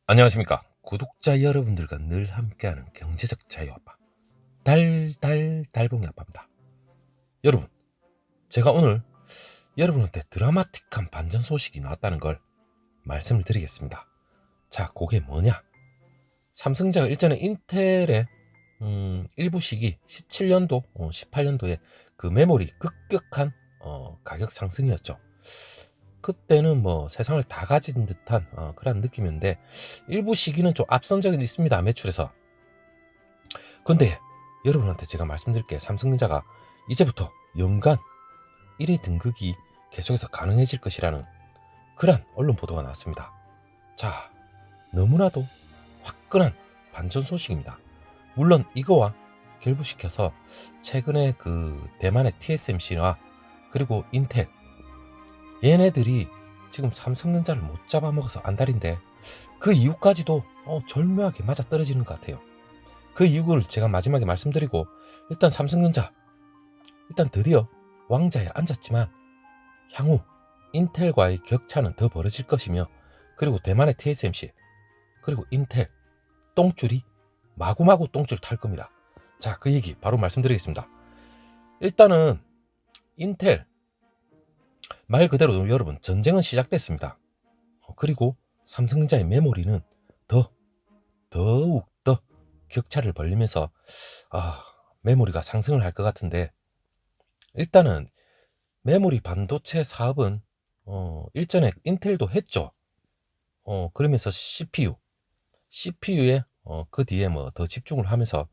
안녕하십니까. 구독자 여러분들과 늘 함께하는 경제적 자유아빠 달달달봉이 아빠입니다. 여러분, 제가 오늘 여러분한테 드라마틱한 반전 소식이 나왔다는 걸 말씀을 드리겠습니다. 자, 그게 뭐냐? 삼성전자가 일전에 인텔의 일부 시기 17년도, 18년도에 그 메모리 급격한 가격 상승이었죠. 그때는 뭐 세상을 다 가진 듯한 그런 느낌인데 일부 시기는 좀 앞선적이 있습니다. 매출에서. 근데 여러분한테 제가 말씀드릴 게 삼성전자가 이제부터 연간 1위 등극이 계속해서 가능해질 것이라는 그런 언론 보도가 나왔습니다. 자, 너무나도 화끈한 반전 소식입니다. 물론 이거와 결부시켜서 최근에 그 대만의 TSMC와 그리고 인텔 얘네들이 지금 삼성전자를 못 잡아먹어서 안달인데 그 이유까지도 절묘하게 맞아떨어지는 것 같아요. 그 이유를 제가 마지막에 말씀드리고 일단 삼성전자 일단 드디어 왕자에 앉았지만 향후 인텔과의 격차는 더 벌어질 것이며 그리고 대만의 TSMC 그리고 인텔 똥줄이 마구마구 똥줄 탈 겁니다. 자, 그 얘기 바로 말씀드리겠습니다. 일단은 인텔 말 그대로 여러분 전쟁은 시작됐습니다. 그리고 삼성전자의 메모리는 더욱 더 격차를 벌리면서 메모리가 상승을 할 것 같은데 일단은 메모리 반도체 사업은 일전에 인텔도 했죠. 그러면서 CPU에 그 뒤에 뭐 더 집중을 하면서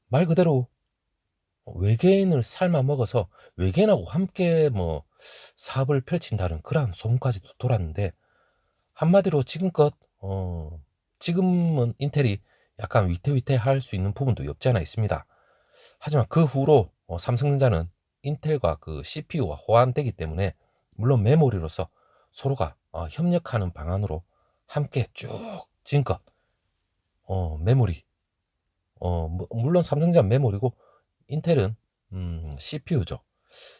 말 그대로 외계인을 삶아 먹어서 외계인하고 함께 뭐 사업을 펼친다는 그러한 소문까지도 돌았는데 한마디로 지금은 인텔이 약간 위태위태할 수 있는 부분도 없지 않아 있습니다. 하지만 그 후로 삼성전자는 인텔과 그 CPU와 호환되기 때문에 물론 메모리로서 서로가 협력하는 방안으로 함께 쭉 지금껏 메모리 물론 삼성전자 메모리고 인텔은 CPU죠.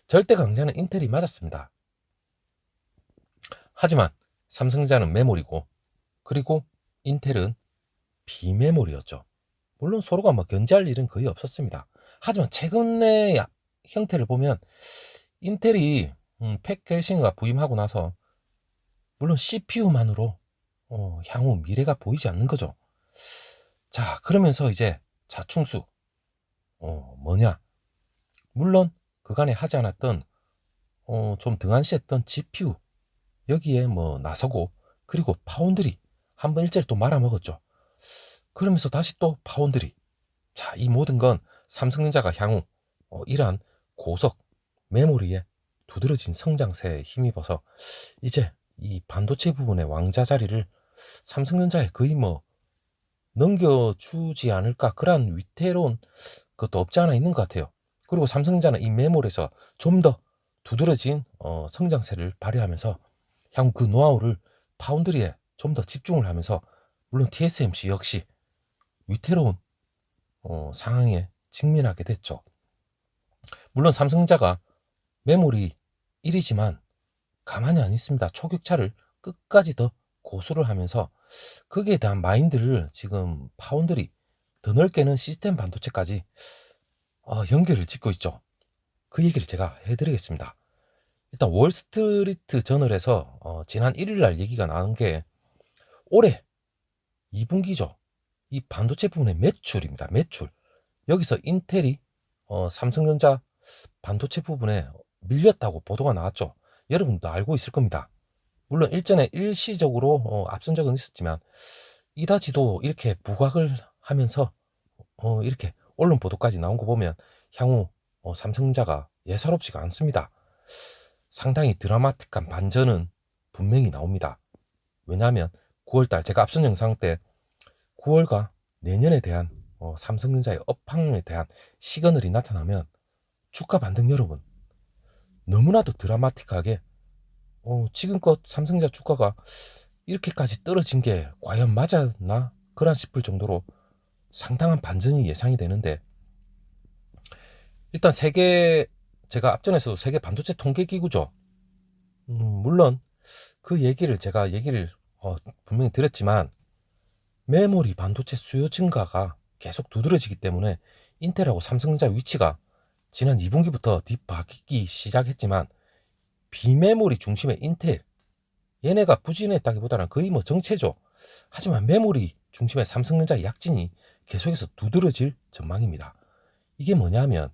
절대 강자는 인텔이 맞았습니다. 하지만 삼성전자는 메모리고 그리고 인텔은 비메모리였죠. 물론 서로가 뭐 견제할 일은 거의 없었습니다. 하지만 최근의 형태를 보면 인텔이 팩켈싱과 부임하고 나서 물론 CPU만으로 향후 미래가 보이지 않는 거죠. 자, 그러면서 이제 자충수 뭐냐? 물론 그간에 하지 않았던 좀 등한시했던 GPU 여기에 뭐 나서고 그리고 파운드리 한번 일제히 또 말아먹었죠. 그러면서 다시 또 파운드리. 자, 이 모든 건 삼성전자가 향후 이러한 고속 메모리에 두드러진 성장세에 힘입어서 이제 이 반도체 부분의 왕자 자리를 삼성전자에 거의 뭐 넘겨주지 않을까 그런 위태로운 것도 없지 않아 있는 것 같아요. 그리고 삼성전자는 이 메모리에서 좀 더 두드러진 성장세를 발휘하면서 향후 그 노하우를 파운드리에 좀 더 집중을 하면서 물론 TSMC 역시 위태로운 상황에 직면하게 됐죠. 물론 삼성전자가 메모리 1위지만 가만히 안 있습니다. 초격차를 끝까지 더 고수를 하면서 거기에 대한 마인드를 지금 파운드리 더 넓게는 시스템 반도체까지 연결을 짓고 있죠. 그 얘기를 제가 해드리겠습니다. 일단 월스트리트 저널에서 지난 1일 날 얘기가 나온 게 올해 2분기죠. 이 반도체 부분의 매출입니다. 매출. 여기서 인텔이 삼성전자 반도체 부분에 밀렸다고 보도가 나왔죠. 여러분도 알고 있을 겁니다. 물론 일전에 일시적으로 앞선 적은 있었지만 이다지도 이렇게 부각을 하면서 이렇게 언론 보도까지 나온 거 보면 향후 삼성전자가 예사롭지가 않습니다. 상당히 드라마틱한 반전은 분명히 나옵니다. 왜냐하면 9월달 제가 앞선 영상 때 9월과 내년에 대한 삼성전자의 업황에 대한 시그널이 나타나면 주가 반등 여러분 너무나도 드라마틱하게 지금껏 삼성전자 주가가 이렇게까지 떨어진 게 과연 맞았나? 그런 싶을 정도로 상당한 반전이 예상이 되는데 일단 제가 앞전에서도 세계 반도체 통계기구죠. 물론 그 얘기를 제가 분명히 드렸지만 메모리 반도체 수요 증가가 계속 두드러지기 때문에 인텔하고 삼성전자 위치가 지난 2분기부터 뒤바뀌기 시작했지만 비메모리 중심의 인텔, 얘네가 부진했다기보다는 거의 뭐 정체죠. 하지만 메모리 중심의 삼성전자의 약진이 계속해서 두드러질 전망입니다. 이게 뭐냐면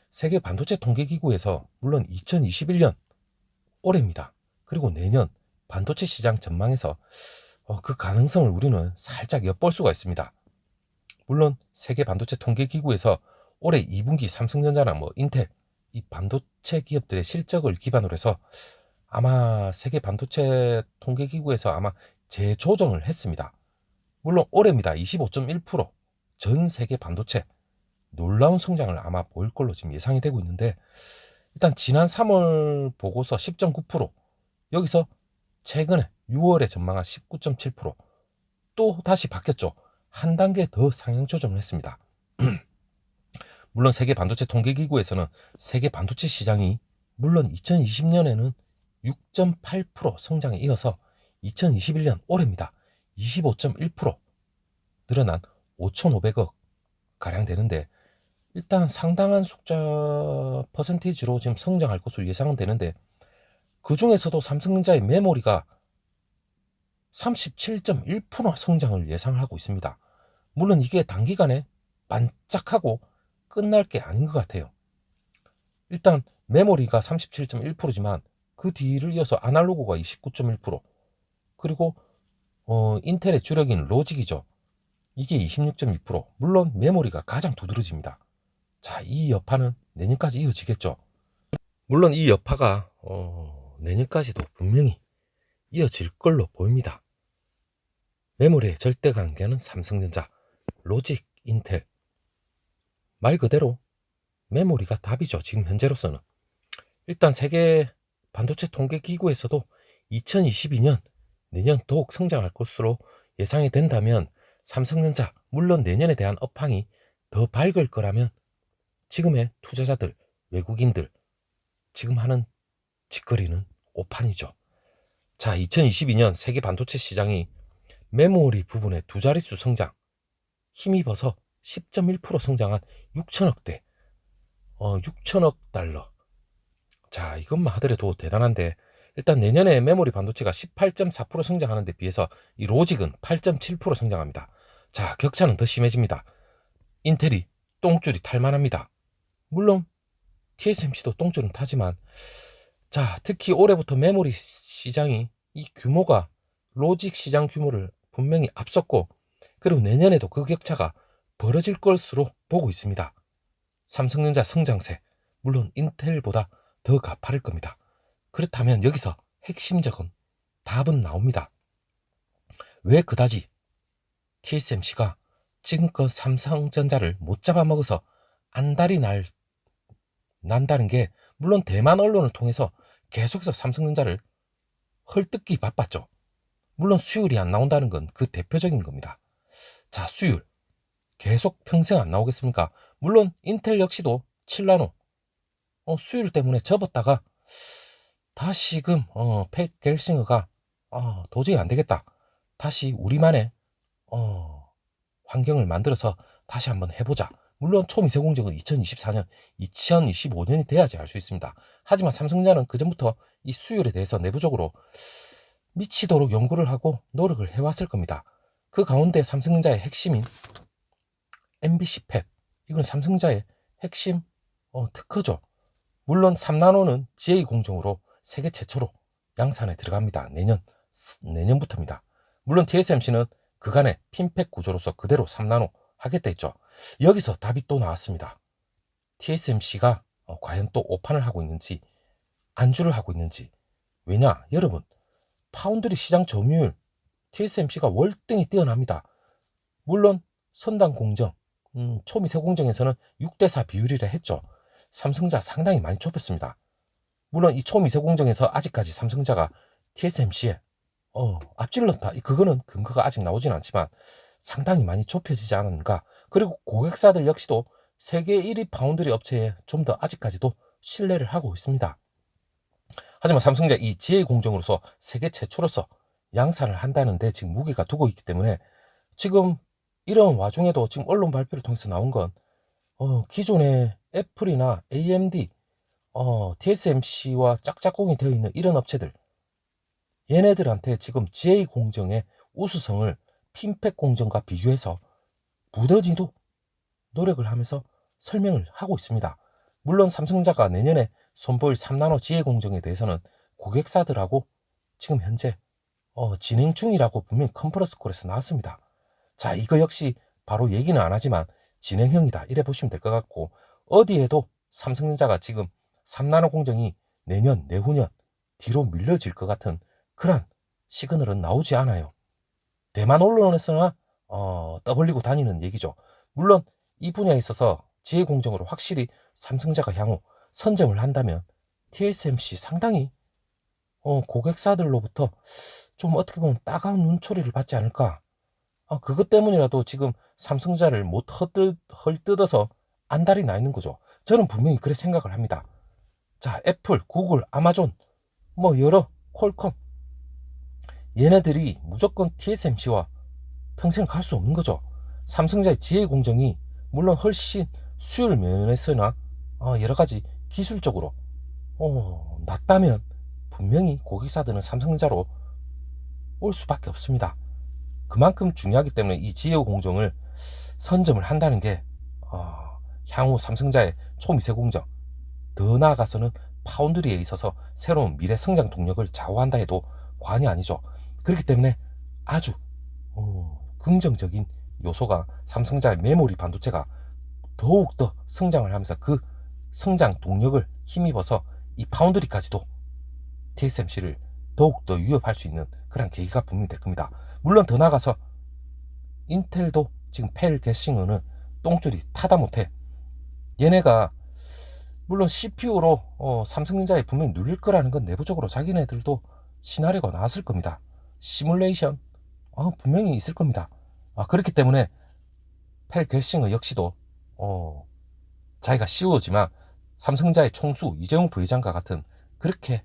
세계 반도체 통계기구에서 물론 2021년 올해입니다. 그리고 내년 반도체 시장 전망에서 그 가능성을 우리는 살짝 엿볼 수가 있습니다. 물론 세계 반도체 통계기구에서 올해 2분기 삼성전자나 뭐 인텔 이 반도체 기업들의 실적을 기반으로 해서 아마 세계 반도체 통계기구에서 아마 재조정을 했습니다. 물론 올해입니다. 25.1% 전 세계 반도체 놀라운 성장을 아마 보일 걸로 지금 예상이 되고 있는데, 일단 지난 3월 보고서 10.9%, 여기서 최근에 6월에 전망한 19.7%, 또 다시 바뀌었죠. 한 단계 더 상향 조정을 했습니다. 물론 세계 반도체 통계기구에서는 세계 반도체 시장이 물론 2020년에는 6.8% 성장에 이어서 2021년 올해입니다. 25.1% 늘어난 5,500억 가량 되는데, 일단 상당한 숫자 퍼센티지로 지금 성장할 것으로 예상은 되는데, 그 중에서도 삼성전자의 메모리가 37.1% 성장을 예상하고 있습니다. 물론 이게 단기간에 반짝하고 끝날 게 아닌 것 같아요. 일단 메모리가 37.1%지만 그 뒤를 이어서 아날로그가 29.1%, 그리고 인텔의 주력인 로직이죠. 이게 26.2%. 물론 메모리가 가장 두드러집니다. 자, 이 여파는 내년까지 이어지겠죠. 물론 이 여파가 내년까지도 분명히 이어질 걸로 보입니다. 메모리의 절대 관계는 삼성전자, 로직, 인텔. 말 그대로 메모리가 답이죠. 지금 현재로서는. 일단 세계 반도체 통계기구에서도 2022년 내년 더욱 성장할 것으로 예상이 된다면 삼성전자, 물론 내년에 대한 업황이 더 밝을 거라면 지금의 투자자들, 외국인들 지금 하는 짓거리는 오판이죠. 자, 2022년 세계 반도체 시장이 메모리 부분의 두 자릿수 성장 힘입어서 10.1% 성장한 6천억대, 6천억 달러. 자, 이것만 하더라도 대단한데, 일단 내년에 메모리 반도체가 18.4% 성장하는 데 비해서 이 로직은 8.7% 성장합니다. 자, 격차는 더 심해집니다. 인텔이 똥줄이 탈만합니다. 물론 TSMC도 똥줄은 타지만, 자, 특히 올해부터 메모리 시장이 이 규모가 로직 시장 규모를 분명히 앞섰고, 그리고 내년에도 그 격차가 벌어질 것으로 보고 있습니다. 삼성전자 성장세, 물론 인텔보다 더 가파를 겁니다. 그렇다면 여기서 핵심적인 답은 나옵니다. 왜 그다지 TSMC가 지금껏 삼성전자를 못 잡아먹어서 안달이 난다는 게, 물론 대만 언론을 통해서 계속해서 삼성전자를 헐뜯기 바빴죠. 물론 수율이 안 나온다는 건 그 대표적인 겁니다. 자, 수율 계속 평생 안 나오겠습니까? 물론 인텔 역시도 7나노 수율 때문에 접었다가 다시금 팻 겔싱어가 도저히 안 되겠다, 다시 우리만의 환경을 만들어서 다시 한번 해보자. 물론 초미세 공정은 2024년, 2025년이 돼야지 할 수 있습니다. 하지만 삼성전자는 그전부터 이 수율에 대해서 내부적으로 미치도록 연구를 하고 노력을 해왔을 겁니다. 그 가운데 삼성전자의 핵심인 MBC 팻, 이건 삼성전자의 핵심 특허죠. 물론 3나노는 GA 공정으로 세계 최초로 양산에 들어갑니다. 내년부터입니다. 물론 TSMC는 그간의 핀팩 구조로서 그대로 3나노 하겠다 했죠. 여기서 답이 또 나왔습니다. TSMC가 과연 또 오판을 하고 있는지 안주를 하고 있는지. 왜냐, 여러분, 파운드리 시장 점유율 TSMC가 월등히 뛰어납니다. 물론 선단 공정, 초미세 공정에서는 6대4 비율이라 했죠. 삼성전자 상당히 많이 좁혔습니다. 물론 이 초미세 공정에서 아직까지 삼성전자가 TSMC에 앞질렀다, 그거는 근거가 아직 나오진 않지만 상당히 많이 좁혀지지 않았는가. 그리고 고객사들 역시도 세계 1위 파운드리 업체에 좀 더 아직까지도 신뢰를 하고 있습니다. 하지만 삼성전자 이 GA 공정으로서 세계 최초로서 양산을 한다는데 지금 무게가 두고 있기 때문에 지금 이런 와중에도 지금 언론 발표를 통해서 나온 건 기존의 애플이나 AMD, TSMC와 짝짝꿍이 되어 있는 이런 업체들, 얘네들한테 지금 GA 공정의 우수성을 핀팩 공정과 비교해서 무더지도 노력을 하면서 설명을 하고 있습니다. 물론 삼성자가 내년에 선보일 3나노 GA 공정에 대해서는 고객사들하고 지금 현재 진행 중이라고 분명히 컨퍼런스 콜에서 나왔습니다. 자, 이거 역시 바로 얘기는 안 하지만 진행형이다, 이래 보시면 될 것 같고, 어디에도 삼성전자가 지금 3나노 공정이 내년, 내후년 뒤로 밀려질 것 같은 그런 시그널은 나오지 않아요. 대만 언론에서나 떠벌리고 다니는 얘기죠. 물론 이 분야에 있어서 지혜 공정으로 확실히 삼성자가 향후 선점을 한다면 TSMC 상당히 고객사들로부터 좀 어떻게 보면 따가운 눈초리를 받지 않을까. 그것 때문이라도 지금 삼성자를 못 헐뜯어서 안달이 나 있는 거죠. 저는 분명히 그래 생각을 합니다. 자, 애플, 구글, 아마존, 뭐 여러 퀄컴, 얘네들이 무조건 TSMC와 평생 갈 수 없는 거죠. 삼성자의 지혜 공정이 물론 훨씬 수율 면에서나 여러 가지 기술적으로 낮다면 분명히 고객사들은 삼성자로 올 수밖에 없습니다. 그만큼 중요하기 때문에 이 지혜 공정을 선점을 한다는 게 향후 삼성자의 초미세 공정, 더 나아가서는 파운드리에 있어서 새로운 미래 성장 동력을 좌우한다 해도 과언이 아니죠. 그렇기 때문에 아주 긍정적인 요소가 삼성자의 메모리 반도체가 더욱더 성장을 하면서 그 성장 동력을 힘입어서 이 파운드리까지도 TSMC를 더욱더 위협할 수 있는 그런 계기가 분명히 될 겁니다. 물론 더 나아가서 인텔도 지금 펠 게싱어는 똥줄이 타다 못해. 얘네가 물론 CPU로 삼성전자에 분명히 눌릴 거라는 건 내부적으로 자기네들도 시나리오가 나왔을 겁니다. 시뮬레이션 분명히 있을 겁니다. 그렇기 때문에 펠 게싱어 역시도 자기가 CEO지만 삼성자의 총수 이재용 부회장과 같은 그렇게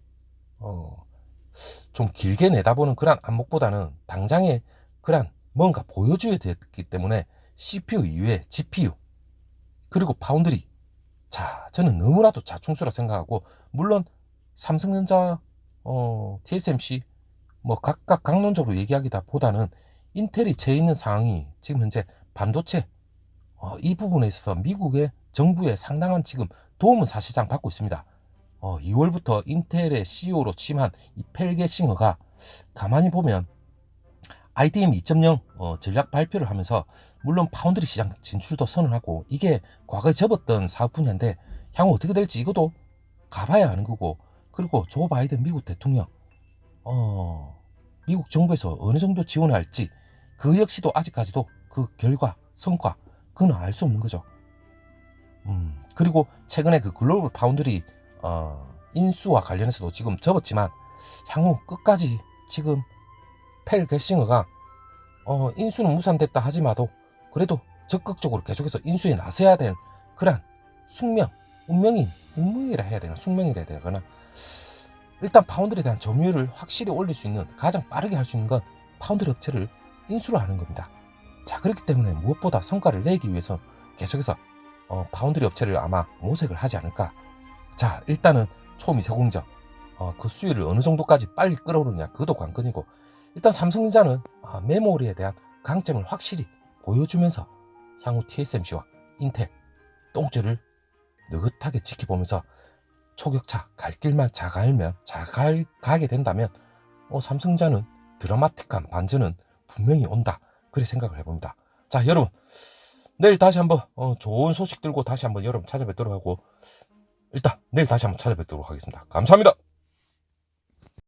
좀 길게 내다보는 그런 안목보다는 당장의 그런 뭔가 보여줘야 됐기 때문에 CPU 이외에 GPU 그리고 파운드리, 자, 저는 너무나도 자충수라 생각하고, 물론 삼성전자, TSMC 뭐 각각 강론적으로 얘기하기다 보다는 인텔이 처해 있는 상황이 지금 현재 반도체 이 부분에 있어서 미국의 정부의 상당한 지금 도움은 사실상 받고 있습니다. 2월부터 인텔의 CEO로 취임한 이 펠 게싱어가 가만히 보면 IDM 2.0 전략 발표를 하면서 물론 파운드리 시장 진출도 선언하고, 이게 과거에 접었던 사업 분야인데 향후 어떻게 될지 이것도 가봐야 하는 거고, 그리고 조 바이든 미국 대통령 미국 정부에서 어느 정도 지원을 할지 그 역시도 아직까지도 그 결과 성과 그건 알 수 없는 거죠. 그리고 최근에 그 글로벌 파운드리 인수와 관련해서도 지금 접었지만 향후 끝까지 지금 펠 게싱어가 인수는 무산됐다 하지만도 그래도 적극적으로 계속해서 인수에 나서야 될 그런 숙명, 운명이라 해야 되나, 숙명이라 해야 되나, 일단 파운드리에 대한 점유율을 확실히 올릴 수 있는, 가장 빠르게 할 수 있는 건 파운드리 업체를 인수를 하는 겁니다. 자, 그렇기 때문에 무엇보다 성과를 내기 위해서 계속해서 파운드리 업체를 아마 모색을 하지 않을까. 자, 일단은 초미세 공정 그 수율을 어느 정도까지 빨리 끌어오느냐, 그것도 관건이고, 일단 삼성전자는 메모리에 대한 강점을 확실히 보여주면서 향후 TSMC와 인텔 똥줄을 느긋하게 지켜보면서 초격차 갈 길만 잘 가게 된다면 삼성전자는 드라마틱한 반전은 분명히 온다, 그래 생각을 해봅니다. 자, 여러분, 내일 다시 한번 좋은 소식 들고 다시 한번 여러분 찾아뵙도록 하고, 일단 내일 다시 한번 찾아뵙도록 하겠습니다. 감사합니다.